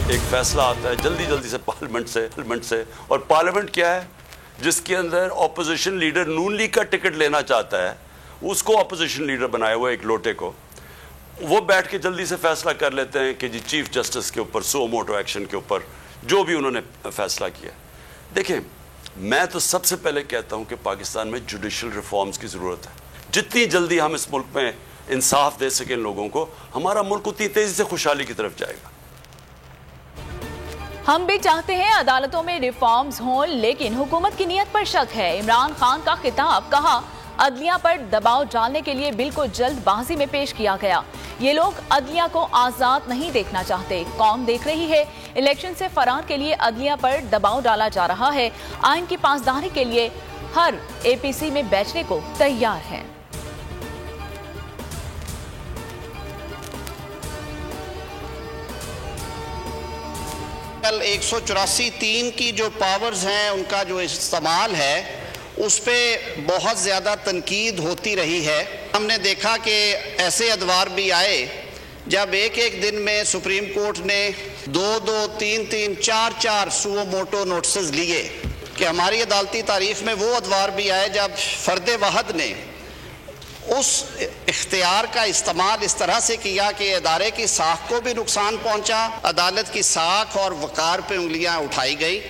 एक फैसला आता है जल्दी जल्दी से पार्लियामेंट से और पार्लियामेंट क्या है जिसके अंदर ऑपोजिशन लीडर नून लीग का टिकट लेना चाहता है, उसको ऑपोजिशन लीडर बनाया हुआ एक लोटे को, वो बैठ के जल्दी से फैसला कर लेते हैं कि जी चीफ जस्टिस के ऊपर सो मोटो एक्शन के ऊपर जो भी उन्होंने फैसला किया। देखें, मैं तो सबसे पहले कहता हूं कि पाकिस्तान में जुडिशल रिफॉर्म्स की ज़रूरत है। जितनी जल्दी हम इस मुल्क में इंसाफ दे सकें लोगों को, हमारा मुल्क उतनी तेजी से खुशहाली की तरफ जाएगा। हम भी चाहते हैं अदालतों में रिफॉर्म्स हों, लेकिन हुकूमत की नीयत पर शक है। इमरान खान का खिताब, कहा अदलिया पर दबाव डालने के लिए बिल को जल्दबाजी में पेश किया गया। ये लोग अदलिया को आजाद नहीं देखना चाहते, कौम देख रही है। इलेक्शन से फरार के लिए अदलिया पर दबाव डाला जा रहा है। आइन की पासदारी के लिए हर एपीसी में बैठने को तैयार है। कल 184(3) की जो पावर्स हैं उनका जो इस्तेमाल है उस पर बहुत ज़्यादा तनकीद होती रही है। हमने देखा कि ऐसे अदवार भी आए जब एक एक दिन में सुप्रीम कोर्ट ने 2-2, 3-3, 4-4 सुओ मोटो नोटिस लिए कि हमारी अदालती तारीख में वो अदवार भी आए जब फ़र्द वहद ने उस इख्तियार का इस्तेमाल इस तरह से किया कि अदारे की साख को भी नुकसान पहुंचा, अदालत की साख और वकार पे उंगलियां उठाई गई।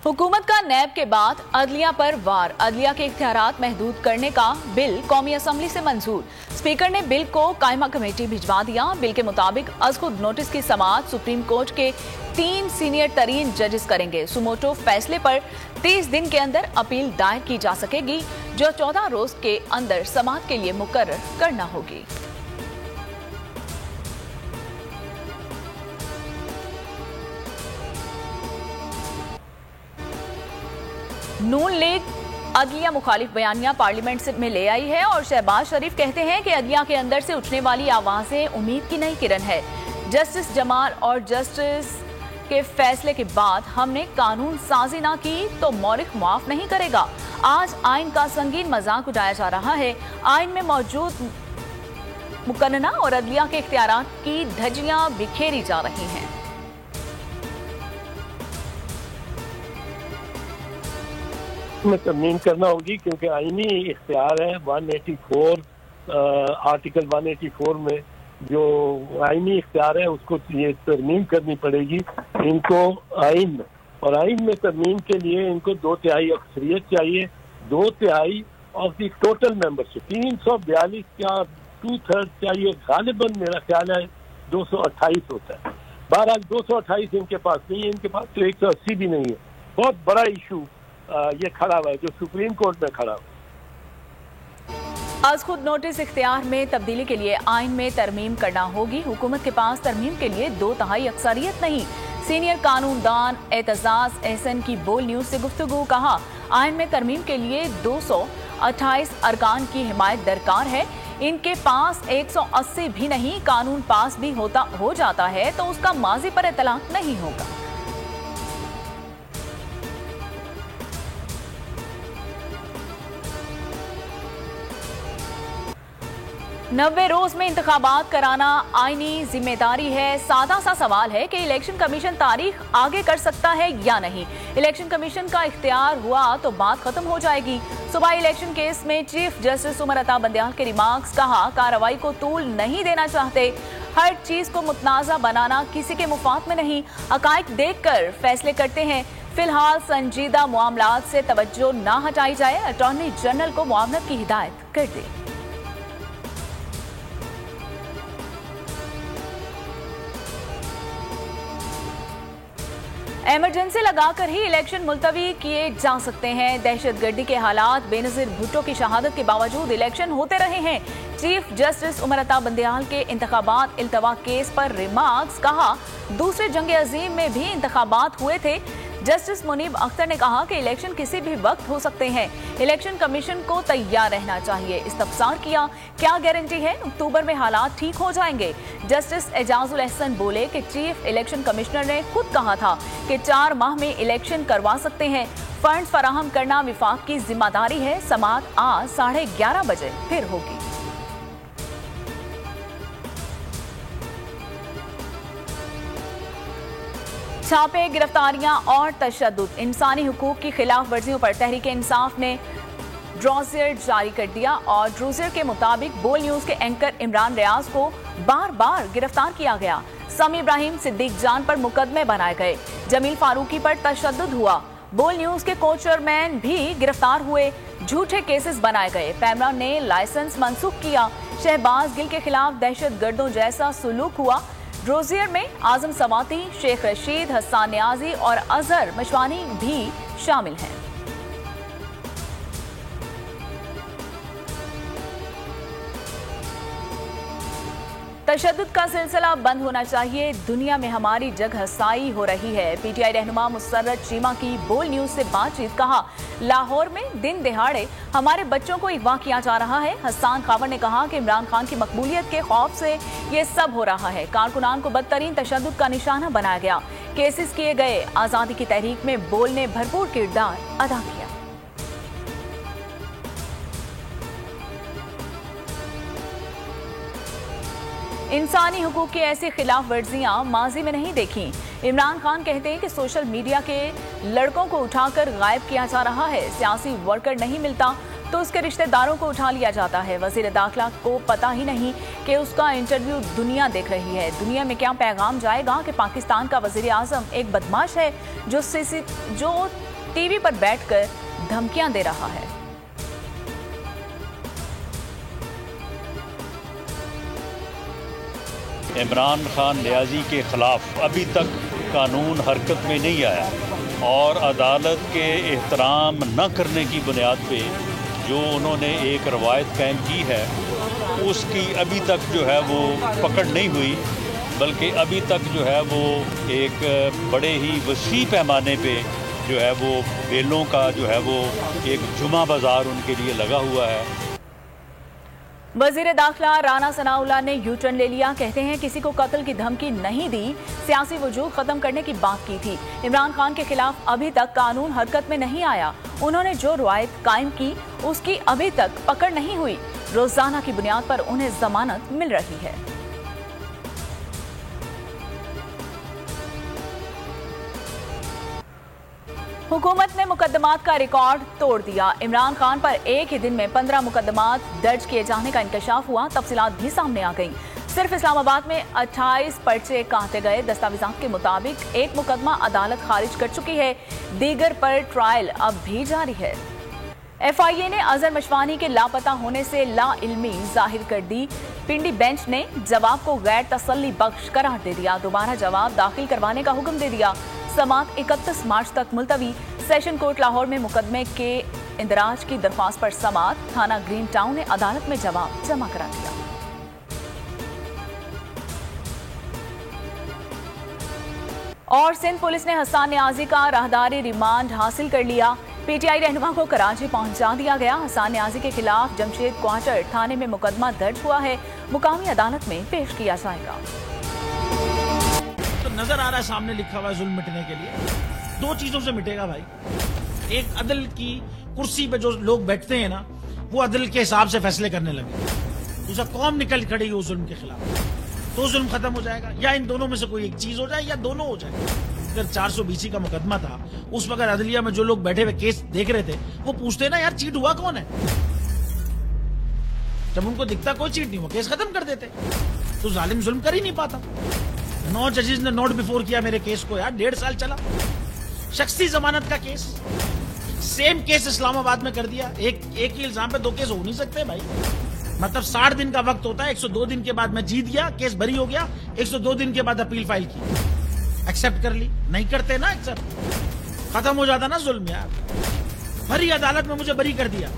हुकूमत का नैब के बाद अदलिया पर वार, अदलिया के इख्तियारात महदूद करने का बिल कौमी असम्बली से मंजूर। स्पीकर ने बिल को कायमा कमेटी भिजवा दिया। बिल के मुताबिक अज खुद नोटिस की समाअत सुप्रीम कोर्ट के 3 सीनियर तरीन जजेस करेंगे। सुमोटो फैसले पर 30 दिन के अंदर अपील दायर की जा सकेगी, जो 14 रोज के अंदर समाअत के लिए मुकर्रर करना होगी। नून लीग अदलिया मुखालिफ बयानिया पार्लियामेंट में ले आई है और शहबाज शरीफ कहते हैं कि अदलिया के अंदर से उठने वाली आवाजें उम्मीद की नई किरण है। जस्टिस जमाल और जस्टिस के फैसले के बाद हमने कानून साजी ना की तो मौलिक माफ नहीं करेगा। आज आइन का संगीन मजाक उड़ाया जा रहा है। आइन में मौजूद मुकन्नना और अदलिया के इख्तियारात की धज्जियां बिखेरी जा रही हैं। में तरमीम करना होगी क्योंकि आईनी इख्तियार है 184 आर्टिकल 184 में जो आईनी इख्तियार है उसको ये तरमीम करनी पड़ेगी इनको आइन में। और आइन में तरमीम के लिए इनको 2/3 अक्सरियत चाहिए, 2/3 ऑफ द टोटल मेंबरशिप। 342 का 2/3 चाहिए। गालिबन मेरा ख्याल है 228 होता है। बहरहाल 228 इनके पास नहीं है, इनके पास तो 180 भी नहीं है। बहुत बड़ा इशू ये खड़ा हुआ है जो सुप्रीम कोर्ट में खड़ा हुआ। आज खुद नोटिस इख्तियार में तब्दीली के लिए आइन में तरमीम करना होगी। हुकूमत के पास तरमीम के लिए 2/3 अक्सरियत नहीं। सीनियर कानूनदान एतजाज एहसन की बोल न्यूज से गुफ्तगू, कहा आइन में तरमीम के लिए 228 अरकान की हिमायत दरकार है। इनके पास 180 भी नहीं। कानून पास भी हो जाता है तो उसका माजी पर इतलाक नहीं होगा। 90 रोज में इंतखाबात कराना आईनी जिम्मेदारी है। सादा सा सवाल है कि इलेक्शन कमीशन तारीख आगे कर सकता है या नहीं। इलेक्शन कमीशन का इख्तियार हुआ तो बात खत्म हो जाएगी। सुबह इलेक्शन केस में चीफ जस्टिस उमर अता बंदियाल के रिमार्क्स, कहा कार्रवाई को तूल नहीं देना चाहते। हर चीज को मुतनाज़ा बनाना किसी के मुफाद में नहीं। हकाइक देखकर फैसले करते हैं। फिलहाल संजीदा मामलात से तवज्जो ना हटाई जाए। अटॉर्नी जनरल को मुआवनत की हिदायत कर दे। इमरजेंसी लगाकर ही इलेक्शन मुलतवी किए जा सकते हैं। दहशतगर्दी के हालात, बेनजीर भुट्टो की शहादत के बावजूद इलेक्शन होते रहे हैं। चीफ जस्टिस उमर अता बंदियाल के इंतखाबात इल्तवा केस पर रिमार्क्स, कहा दूसरे जंग अजीम में भी इंतखाबात हुए थे। जस्टिस मुनीब अख्तर ने कहा कि इलेक्शन किसी भी वक्त हो सकते हैं। इलेक्शन कमीशन को तैयार रहना चाहिए। इस्तफसार किया, क्या गारंटी है अक्टूबर में हालात ठीक हो जाएंगे। जस्टिस एजाजुल एहसन बोले कि चीफ इलेक्शन कमिश्नर ने खुद कहा था कि 4 माह में इलेक्शन करवा सकते हैं। फंड्स फराहम करना विफाक की जिम्मेदारी है। समाअत आज 11:30 बजे फिर होगी। छापे, गिरफ्तारियां और तशद्दुद, इंसानी हुकूक की खिलाफ वर्जियों पर तहरीक इंसाफ ने ड्रॉजर जारी कर दिया और ड्रॉजर के मुताबिक बोल न्यूज के एंकर इमरान रियाज को बार बार गिरफ्तार किया गया। समी इब्राहिम, सिद्दीक जान पर मुकदमे बनाए गए। जमील फारूकी पर तशद्दुद हुआ। बोल न्यूज के कोचरमैन भी गिरफ्तार हुए। झूठे केसेस बनाए गए। पैमरा ने लाइसेंस मंसूख किया। शहबाज गिल के खिलाफ दहशतगर्दों जैसा सुलूक हुआ। ड्रोजियर में आजम सवाती, शेख रशीद, हसन नियाजी और अजहर मशवानी भी शामिल हैं। तशद्दुद का सिलसिला बंद होना चाहिए। दुनिया में हमारी जगहसाई हो रही है। पीटीआई रहनुमा मुसर्रत चीमा की बोल न्यूज से बातचीत। कहा, लाहौर में दिन दिहाड़े हमारे बच्चों को अगवा किया जा रहा है। हसन खावर ने कहा कि इमरान खान की मकबूलियत के खौफ से ये सब हो रहा है। कारकुनान को बदतरीन तशद्दुद का निशाना बनाया गया। केसेस किए गए। आजादी की तहरीक में बोल ने भरपूर किरदार अदा किया। इंसानी हुकूक की ऐसी खिलाफ वर्जियां माजी में नहीं देखी। इमरान खान कहते हैं कि सोशल मीडिया के लड़कों को उठाकर गायब किया जा रहा है। सियासी वर्कर नहीं मिलता तो उसके रिश्तेदारों को उठा लिया जाता है। वजीर दाखिला को पता ही नहीं कि उसका इंटरव्यू दुनिया देख रही है। दुनिया में क्या पैगाम जाएगा कि पाकिस्तान का वजीर आजम एक बदमाश है जो टीवी पर बैठकर धमकियां दे रहा है। इमरान खान नियाजी के खिलाफ अभी तक कानून हरकत में नहीं आया और अदालत के एहतराम न करने की बुनियाद पे जो उन्होंने एक रवायत कायम की है उसकी अभी तक जो है वो पकड़ नहीं हुई, बल्कि अभी तक जो है वो एक बड़े ही वसी पैमाने पे जो है वो बेलों का जो है वो एक जुमा बाजार उनके लिए लगा हुआ है। वजीर दाखिला राना सनाउल्लाह ने यू टर्न ले लिया। कहते हैं किसी को कत्ल की धमकी नहीं दी, सियासी वजूद खत्म करने की बात की थी। इमरान खान के खिलाफ अभी तक कानून हरकत में नहीं आया। उन्होंने जो रवायत कायम की उसकी अभी तक पकड़ नहीं हुई। रोजाना की बुनियाद पर उन्हें जमानत मिल रही है। हुकूमत ने मुकदमात का रिकॉर्ड तोड़ दिया। इमरान खान पर एक ही दिन में 15 मुकदमात दर्ज किए जाने का इंकशाफ हुआ। तफसीलात भी सामने आ गई। सिर्फ इस्लामाबाद में 28 पर्चे काटे गए। दस्तावेजात के मुताबिक एक मुकदमा अदालत खारिज कर चुकी है। दीगर पर ट्रायल अब भी जारी है। FIA ने अजहर मशवानी के लापता होने से लाइल्मी जाहिर कर दी। पिंडी बेंच ने जवाब को गैर तसल्ली बख्श करार दे दिया। दोबारा जवाब दाखिल करवाने का हुक्म दे दिया। समात 31 मार्च तक मुलतवी। सेशन कोर्ट लाहौर में मुकदमे के इंदराज की दरख्वास्त पर समात। थाना ग्रीन टाउन ने अदालत में जवाब जमा करा दिया। और सिंध पुलिस ने हसन नियाजी का राहदारी रिमांड हासिल कर लिया। पीटीआई रहनुमा को कराची पहुंचा दिया गया। हसन नियाजी के खिलाफ जमशेद क्वार्टर थाने में मुकदमा दर्ज हुआ है। मुकामी अदालत में पेश किया जाएगा। तो नजर आ रहा है सामने लिखा हुआ है जुल्म मिटने के लिए। दो चीजों से मिटेगा भाई। एक, अदल की कुर्सी पे जो लोग बैठते हैं ना, वो अदल के हिसाब से फैसले करने लगे। दूसरा, कौम निकल खड़ी उस जुल्म के खिलाफ, तो जुल्म खत्म हो जाएगा। या इन दोनों में से कोई एक चीज हो जाए या दोनों हो जाए। अगर 420 का मुकदमा था, उस वक्त अदलिया में जो लोग बैठे हुए केस देख रहे थे वो पूछते ना, यार चीट हुआ कौन है। जब उनको दिखता कोई चीट नहीं हुआ, केस खत्म कर देते। तो जालिम जुल्म कर ही नहीं पाता। 9 जजेस ने नोट बिफोर किया मेरे केस को, यार 1.5 साल चला। शख्सी जमानत का केस, सेम केस इस्लामाबाद में कर दिया। एक ही इल्जाम पे 2 केस हो नहीं सकते भाई। मतलब 60 दिन का वक्त होता है। 102 दिन के बाद मैं जीत गया, केस बरी हो गया। 102 दिन के बाद अपील फाइल की, एक्सेप्ट कर ली। नहीं करते ना एक्सेप्ट, खत्म हो जाता ना जुल्म यार। भरी अदालत में मुझे बरी कर दिया,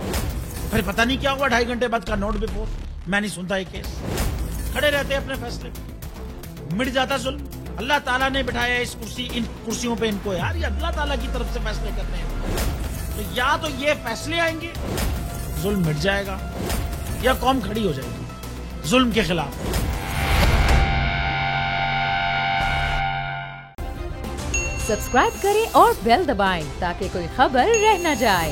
फिर पता नहीं क्या हुआ 2.5 घंटे बाद का नोट बिफोर। मैं नहीं सुनता ये केस, खड़े रहते अपने फैसले पे, मिट जाता जुल्म। अल्लाह ताला ने बिठाया इन कुर्सियों पे इनको यार, ये अल्लाह ताला की तरफ से फैसले करने हैं। तो या तो ये फैसले आएंगे, जुल्म मिट जाएगा, या कौम खड़ी हो जाएगी जुल्म के खिलाफ। सब्सक्राइब करें और बेल दबाएं ताकि कोई खबर रह न जाए।